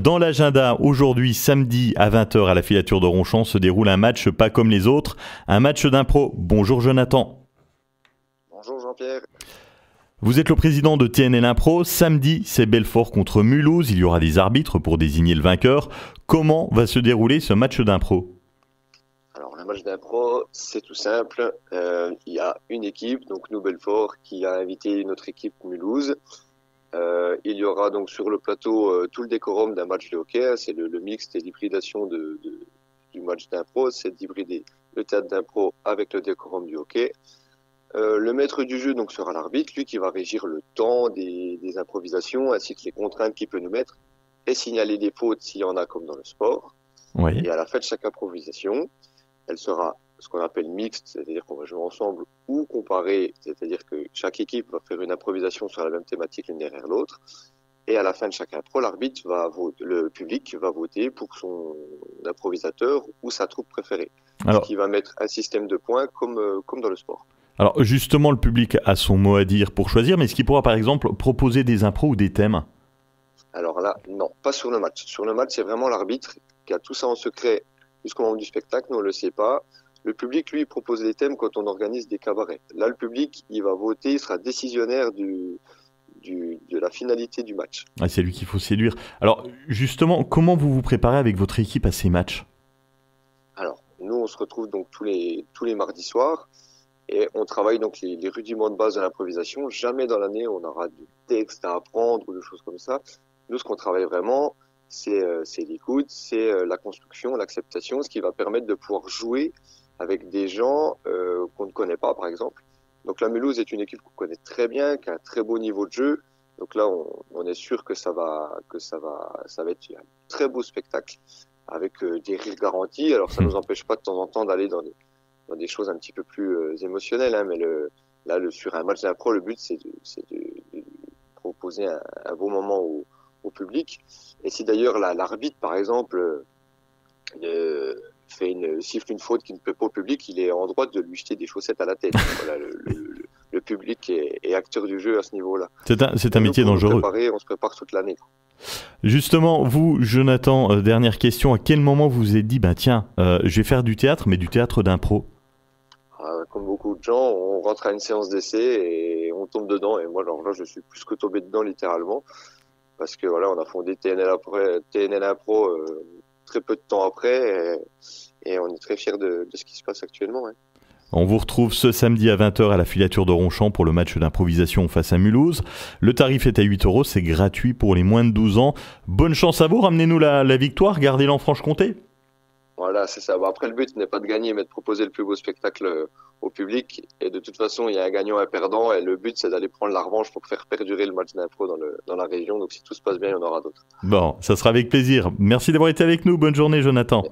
Dans l'agenda, aujourd'hui, samedi à 20h à la filature de Ronchamp, se déroule un match pas comme les autres, un match d'impro. Bonjour Jonathan. Bonjour Jean-Pierre. Vous êtes le président de TNL Impro. Samedi, c'est Belfort contre Mulhouse. Il y aura des arbitres pour désigner le vainqueur. Comment va se dérouler ce match d'impro ? Alors le match d'impro, c'est tout simple. Il y a une équipe, donc nous Belfort, qui a invité une autre équipe Mulhouse. Il y aura donc sur le plateau tout le décorum d'un match de hockey. C'est le mixte et l'hybridation du match d'impro. C'est d'hybrider le théâtre d'impro avec le décorum du hockey. Le maître du jeu donc sera l'arbitre, lui qui va régir le temps des improvisations ainsi que les contraintes qu'il peut nous mettre et signaler des fautes s'il y en a comme dans le sport. Oui. Et à la fin de chaque improvisation, elle sera ce qu'on appelle mixte, c'est-à-dire qu'on va jouer ensemble, ou comparée, c'est-à-dire que chaque équipe va faire une improvisation sur la même thématique l'une derrière l'autre. Et à la fin de chaque impro, l'arbitre va voter, le public va voter pour son improvisateur ou sa troupe préférée. Alors, ce qui va mettre un système de points comme dans le sport. Alors justement, le public a son mot à dire pour choisir, mais est-ce qu'il pourra par exemple proposer des impros ou des thèmes ? Alors là, non, pas sur le match. Sur le match, c'est vraiment l'arbitre qui a tout ça en secret jusqu'au moment du spectacle, nous on ne le sait pas. Le public, lui, propose des thèmes quand on organise des cabarets. Là, le public, il va voter, il sera décisionnaire de la finalité du match. Ah, c'est lui qu'il faut séduire. Alors, justement, comment vous vous préparez avec votre équipe à ces matchs ? Alors, nous, on se retrouve donc tous les mardis soirs et on travaille donc les rudiments de base de l'improvisation. Jamais dans l'année, on aura du texte à apprendre ou des choses comme ça. Nous, ce qu'on travaille vraiment, c'est l'écoute, c'est la construction, l'acceptation, ce qui va permettre de pouvoir jouer avec des gens qu'on ne connaît pas, par exemple. Donc la Mulhouse est une équipe qu'on connaît très bien, qui a un très beau niveau de jeu. Donc là, on est sûr que ça va être un très beau spectacle avec des rires garantis. Alors ça nous empêche pas de temps en temps d'aller dans des choses un petit peu plus émotionnelles, hein, mais sur un match d'impro, le but c'est de proposer un beau moment au public. Et si d'ailleurs l'arbitre, par exemple, siffle une faute qui ne plaît pas au public, il est en droit de lui jeter des chaussettes à la tête. Voilà, le public est acteur du jeu à ce niveau-là. C'est un métier dangereux. On se prépare toute l'année. Justement, vous, Jonathan, dernière question. À quel moment vous vous êtes dit, tiens, je vais faire du théâtre, mais du théâtre d'impro ? Comme beaucoup de gens, on rentre à une séance d'essai et on tombe dedans. Et moi, alors là, je suis plus que tombé dedans littéralement. Parce que voilà, on a fondé TNL Impro très peu de temps après et on est très fiers de ce qui se passe actuellement. Ouais. On vous retrouve ce samedi à 20h à la filature de Ronchamp pour le match d'improvisation face à Mulhouse. Le tarif est à 8 €, c'est gratuit pour les moins de 12 ans. Bonne chance à vous, ramenez-nous la victoire, gardez-la en Franche-Comté. Voilà, c'est ça. Après, le but n'est pas de gagner, mais de proposer le plus beau spectacle au public. Et de toute façon, il y a un gagnant et un perdant. Et le but, c'est d'aller prendre la revanche pour faire perdurer le match d'impro dans la région. Donc, si tout se passe bien, il y en aura d'autres. Bon, ça sera avec plaisir. Merci d'avoir été avec nous. Bonne journée, Jonathan.